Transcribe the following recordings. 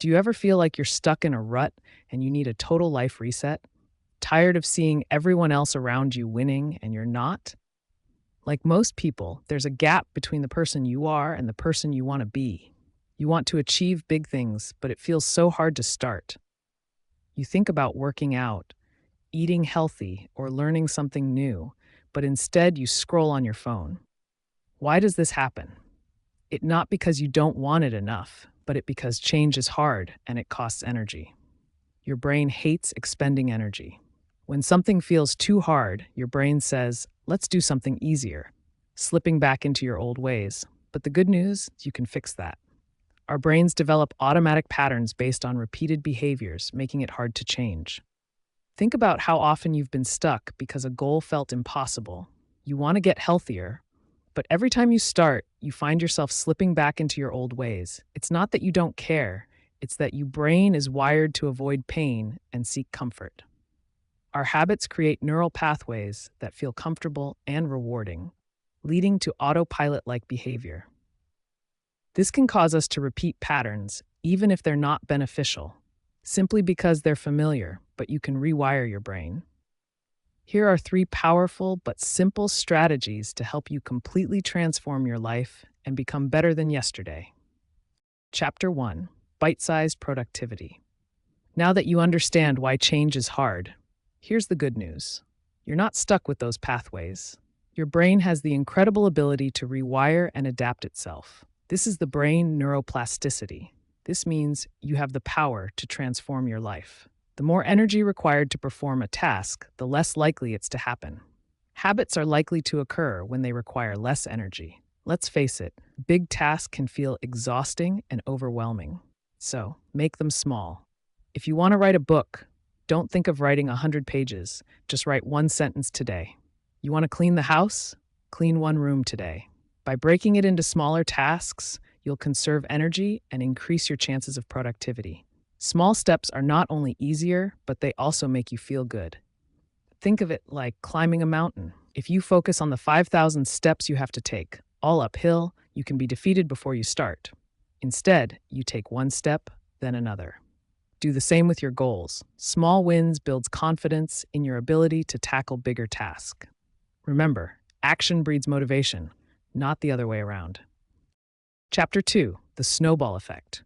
Do you ever feel like you're stuck in a rut and you need a total life reset? Tired of seeing everyone else around you winning and you're not? Like most people, there's a gap between the person you are and the person you want to be. You want to achieve big things, but it feels so hard to start. You think about working out, eating healthy, or learning something new, but instead you scroll on your phone. Why does this happen? It not because you don't want it enough, but it because change is hard and it costs energy. Your brain hates expending energy. When something feels too hard, your brain says, let's do something easier, slipping back into your old ways. But the good news is you can fix that. Our brains develop automatic patterns based on repeated behaviors, making it hard to change. Think about how often you've been stuck because a goal felt impossible. You want to get healthier, but every time you start, you find yourself slipping back into your old ways. It's not that you don't care, it's that your brain is wired to avoid pain and seek comfort. Our habits create neural pathways that feel comfortable and rewarding, leading to autopilot-like behavior. This can cause us to repeat patterns, even if they're not beneficial, simply because they're familiar, but you can rewire your brain. Here are 3 powerful but simple strategies to help you completely transform your life and become better than yesterday. Chapter 1: Bite-sized productivity. Now that you understand why change is hard, here's the good news. You're not stuck with those pathways. Your brain has the incredible ability to rewire and adapt itself. This is the brain neuroplasticity. This means you have the power to transform your life. The more energy required to perform a task, the less likely it's to happen. Habits are likely to occur when they require less energy. Let's face it, big tasks can feel exhausting and overwhelming. So, make them small. If you want to write a book, don't think of writing 100 pages. Just write 1 sentence today. You want to clean the house? Clean 1 room today. By breaking it into smaller tasks, you'll conserve energy and increase your chances of productivity. Small steps are not only easier, but they also make you feel good. Think of it like climbing a mountain. If you focus on the 5,000 steps you have to take, all uphill, you can be defeated before you start. Instead, you take 1 step, then another. Do the same with your goals. Small wins builds confidence in your ability to tackle bigger tasks. Remember, action breeds motivation, not the other way around. Chapter 2: The Snowball Effect.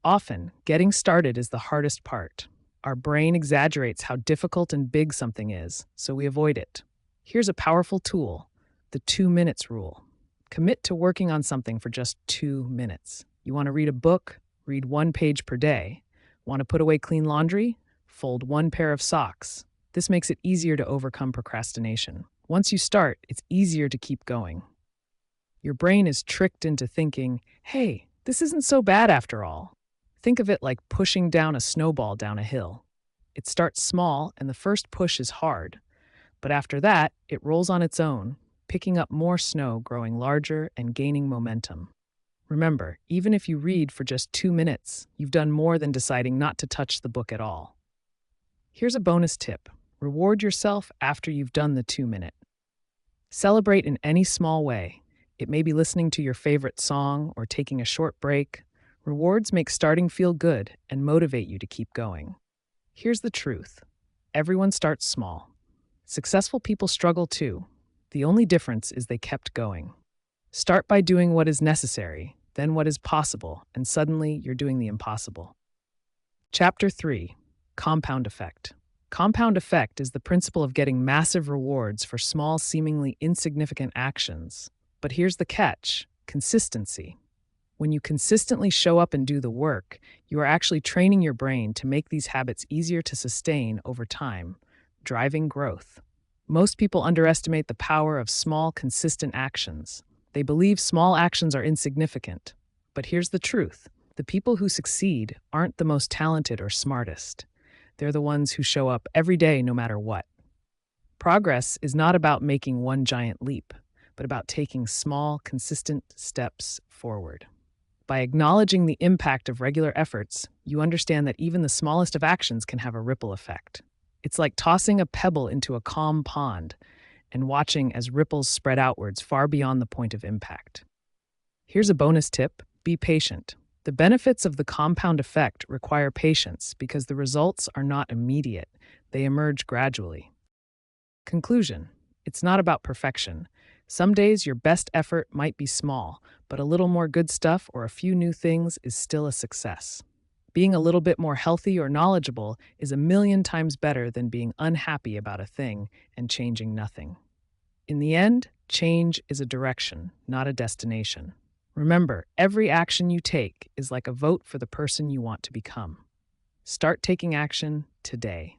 Often, getting started is the hardest part. Our brain exaggerates how difficult and big something is, so we avoid it. Here's a powerful tool: the 2 minutes rule. Commit to working on something for just 2 minutes. You want to read a book? Read 1 page per day. Want to put away clean laundry? Fold 1 pair of socks. This makes it easier to overcome procrastination. Once you start, it's easier to keep going. Your brain is tricked into thinking, hey, this isn't so bad after all. Think of it like pushing down a snowball down a hill. It starts small and the first push is hard, but after that, it rolls on its own, picking up more snow, growing larger and gaining momentum. Remember, even if you read for just 2 minutes, you've done more than deciding not to touch the book at all. Here's a bonus tip: reward yourself after you've done the 2-minute. Celebrate in any small way. It may be listening to your favorite song or taking a short break. Rewards make starting feel good and motivate you to keep going. Here's the truth: everyone starts small. Successful people struggle too. The only difference is they kept going. Start by doing what is necessary, then what is possible, and suddenly you're doing the impossible. Chapter 3: Compound Effect. Compound effect is the principle of getting massive rewards for small, seemingly insignificant actions. But here's the catch: consistency. When you consistently show up and do the work, you are actually training your brain to make these habits easier to sustain over time, driving growth. Most people underestimate the power of small, consistent actions. They believe small actions are insignificant. But here's the truth: the people who succeed aren't the most talented or smartest. They're the ones who show up every day no matter what. Progress is not about making one giant leap, but about taking small, consistent steps forward. By acknowledging the impact of regular efforts, you understand that even the smallest of actions can have a ripple effect. It's like tossing a pebble into a calm pond and watching as ripples spread outwards far beyond the point of impact. Here's a bonus tip: be patient. The benefits of the compound effect require patience because the results are not immediate, they emerge gradually. Conclusion: it's not about perfection. Some days your best effort might be small, but a little more good stuff or a few new things is still a success. Being a little bit more healthy or knowledgeable is a million times better than being unhappy about a thing and changing nothing. In the end, change is a direction, not a destination. Remember, every action you take is like a vote for the person you want to become. Start taking action today.